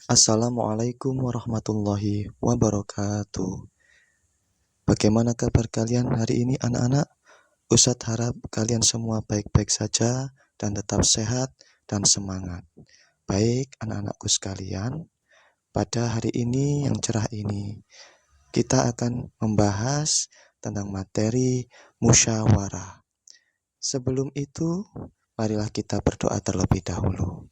Assalamualaikum warahmatullahi wabarakatuh. Bagaimana kabar kalian hari ini anak-anak? Ustadz harap kalian semua baik-baik saja dan tetap sehat dan semangat. Baik anak-anakku sekalian, pada hari ini yang cerah ini, kita akan membahas tentang materi musyawarah. Sebelum itu, marilah kita berdoa terlebih dahulu.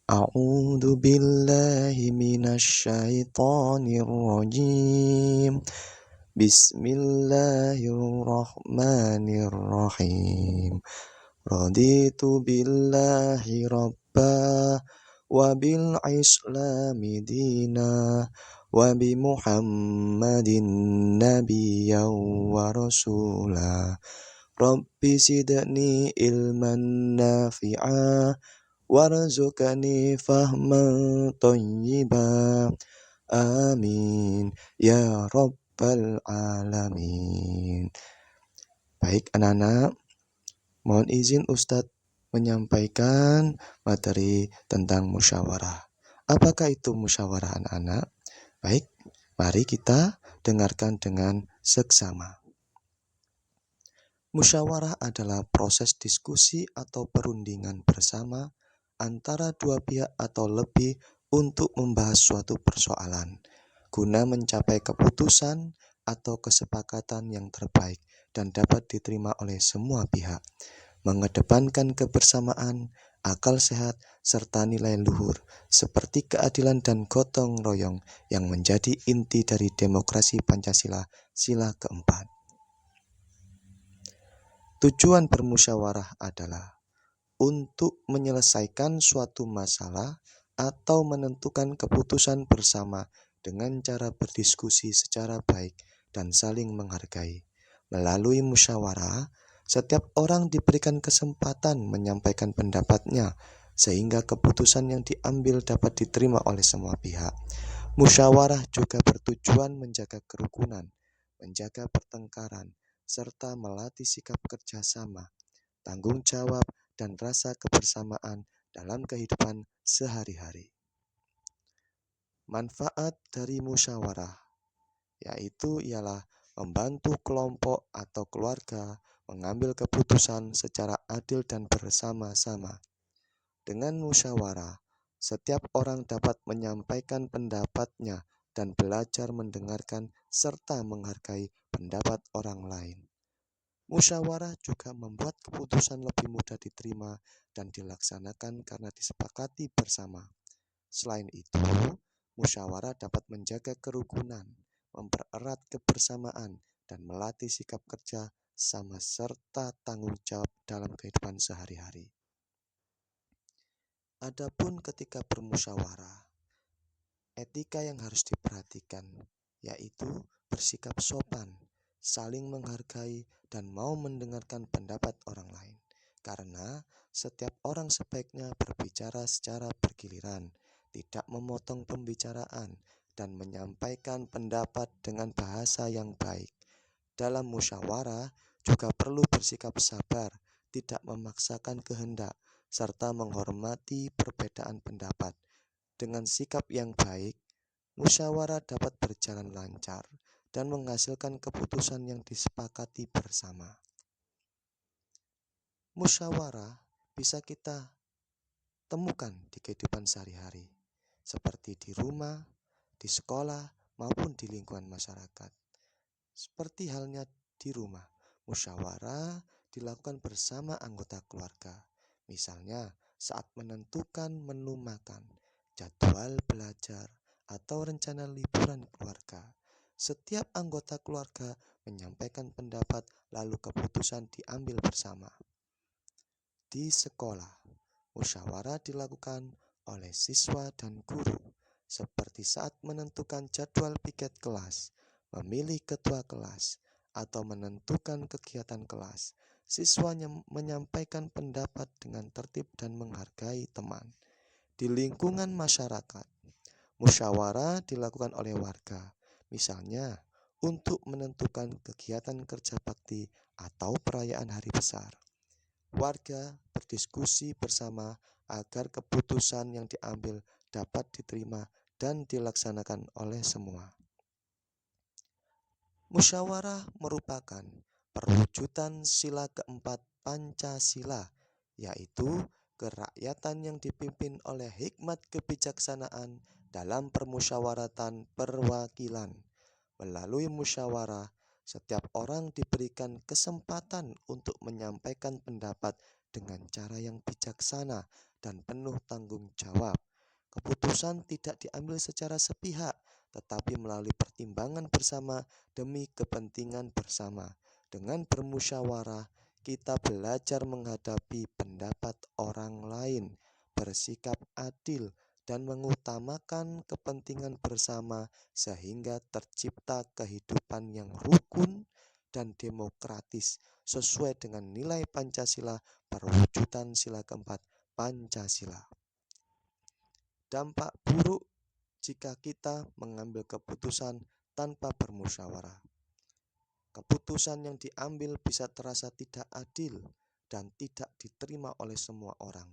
A'udzu billahi minasy syaithanir rajim. Bismillahirrahmanirrahim. Raditu billahi rabba wa bil islami dina wa bi Muhammadin nabiyyan wa rasula. Rabbi zidni ilman nafi'a warzuqni fahman thayyiba. Amin ya rabbal alamin. Baik anak-anak, mohon izin Ustadz menyampaikan materi tentang musyawarah. Apakah itu musyawarah anak-anak? Baik, mari kita dengarkan dengan seksama. Musyawarah adalah proses diskusi atau perundingan bersama antara dua pihak atau lebih untuk membahas suatu persoalan, guna mencapai keputusan atau kesepakatan yang terbaik dan dapat diterima oleh semua pihak, mengedepankan kebersamaan, akal sehat, serta nilai luhur, seperti keadilan dan gotong royong yang menjadi inti dari demokrasi Pancasila, sila keempat. Tujuan bermusyawarah adalah untuk menyelesaikan suatu masalah atau menentukan keputusan bersama dengan cara berdiskusi secara baik dan saling menghargai. Melalui musyawarah, setiap orang diberikan kesempatan menyampaikan pendapatnya sehingga keputusan yang diambil dapat diterima oleh semua pihak. Musyawarah juga bertujuan menjaga kerukunan, menjaga pertengkaran, serta melatih sikap kerjasama, tanggung jawab, dan rasa kebersamaan dalam kehidupan sehari-hari. Manfaat dari musyawarah yaitu ialah membantu kelompok atau keluarga mengambil keputusan secara adil dan bersama-sama. Dengan musyawarah, setiap orang dapat menyampaikan pendapatnya dan belajar mendengarkan serta menghargai pendapat orang lain. Musyawarah juga membuat keputusan lebih mudah diterima dan dilaksanakan karena disepakati bersama. Selain itu, musyawarah dapat menjaga kerukunan, mempererat kebersamaan, dan melatih sikap kerja sama serta tanggung jawab dalam kehidupan sehari-hari. Adapun ketika bermusyawarah, etika yang harus diperhatikan yaitu bersikap sopan, saling menghargai, dan mau mendengarkan pendapat orang lain. Karena setiap orang sebaiknya berbicara secara bergiliran, tidak memotong pembicaraan, dan menyampaikan pendapat dengan bahasa yang baik. Dalam musyawarah juga perlu bersikap sabar, tidak memaksakan kehendak, serta menghormati perbedaan pendapat. Dengan sikap yang baik, musyawarah dapat berjalan lancar dan menghasilkan keputusan yang disepakati bersama. Musyawarah bisa kita temukan di kehidupan sehari-hari, seperti di rumah, di sekolah, maupun di lingkungan masyarakat. Seperti halnya di rumah, musyawarah dilakukan bersama anggota keluarga. Misalnya, saat menentukan menu makan, jadwal belajar, atau rencana liburan keluarga. Setiap anggota keluarga menyampaikan pendapat, lalu keputusan diambil bersama. Di sekolah, musyawarah dilakukan oleh siswa dan guru, seperti saat menentukan jadwal piket kelas, memilih ketua kelas, atau menentukan kegiatan kelas. Siswanya menyampaikan pendapat dengan tertib dan menghargai teman. Di lingkungan masyarakat, musyawarah dilakukan oleh warga, misalnya untuk menentukan kegiatan kerja bakti atau perayaan hari besar. Warga berdiskusi bersama agar keputusan yang diambil dapat diterima dan dilaksanakan oleh semua. Musyawarah merupakan perwujudan sila keempat Pancasila, yaitu kerakyatan yang dipimpin oleh hikmat kebijaksanaan dalam permusyawaratan perwakilan. Melalui musyawarah, setiap orang diberikan kesempatan untuk menyampaikan pendapat dengan cara yang bijaksana dan penuh tanggung jawab. Keputusan tidak diambil secara sepihak, tetapi melalui pertimbangan bersama demi kepentingan bersama. Dengan bermusyawarah, kita belajar menghadapi pendapat orang lain, bersikap adil, dan mengutamakan kepentingan bersama sehingga tercipta kehidupan yang rukun dan demokratis sesuai dengan nilai Pancasila perwujudan sila keempat Pancasila. Dampak buruk jika kita mengambil keputusan tanpa bermusyawarah. Keputusan yang diambil bisa terasa tidak adil dan tidak diterima oleh semua orang.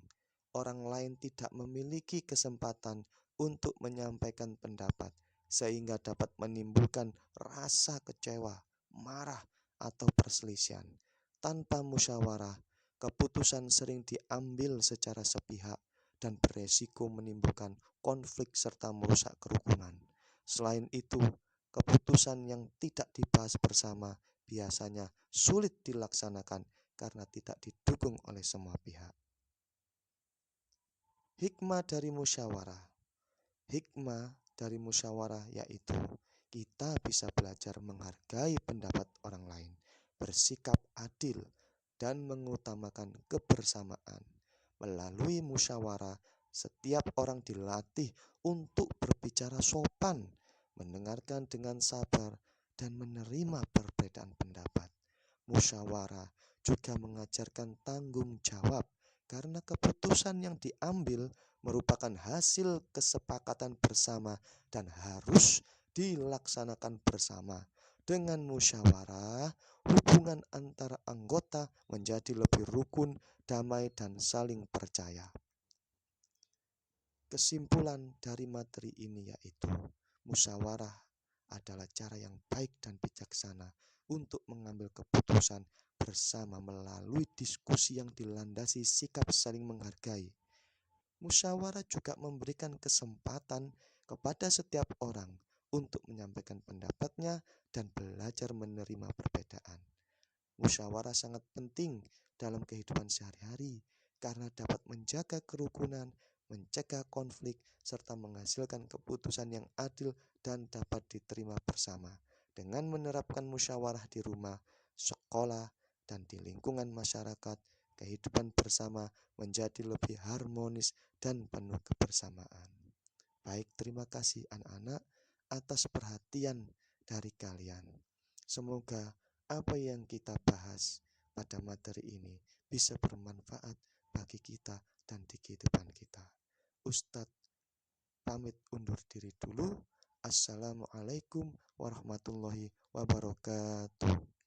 Orang lain tidak memiliki kesempatan untuk menyampaikan pendapat, sehingga dapat menimbulkan rasa kecewa, marah, atau perselisihan. Tanpa musyawarah, keputusan sering diambil secara sepihak dan beresiko menimbulkan konflik serta merusak kerukunan. Selain itu, keputusan yang tidak dibahas bersama biasanya sulit dilaksanakan karena tidak didukung oleh semua pihak. Hikmah dari musyawarah. Hikmah dari musyawarah yaitu kita bisa belajar menghargai pendapat orang lain, bersikap adil, dan mengutamakan kebersamaan. Melalui musyawarah, setiap orang dilatih untuk berbicara sopan, mendengarkan dengan sabar, dan menerima perbedaan pendapat. Musyawarah juga mengajarkan tanggung jawab karena keputusan yang diambil merupakan hasil kesepakatan bersama dan harus dilaksanakan bersama. Dengan musyawarah, hubungan antara anggota menjadi lebih rukun, damai, dan saling percaya. Kesimpulan dari materi ini yaitu musyawarah adalah cara yang baik dan bijaksana untuk mengambil keputusan bersama melalui diskusi yang dilandasi sikap saling menghargai. Musyawarah juga memberikan kesempatan kepada setiap orang untuk menyampaikan pendapatnya dan belajar menerima perbedaan. Musyawarah sangat penting dalam kehidupan sehari-hari karena dapat menjaga kerukunan, mencegah konflik, serta menghasilkan keputusan yang adil dan dapat diterima bersama. Dengan menerapkan musyawarah di rumah, sekolah, dan di lingkungan masyarakat, kehidupan bersama menjadi lebih harmonis dan penuh kebersamaan. Baik, terima kasih anak-anak atas perhatian dari kalian. Semoga apa yang kita bahas pada materi ini bisa bermanfaat bagi kita dan di kehidupan kita. Ustadz pamit undur diri dulu. Assalamualaikum warahmatullahi wabarakatuh.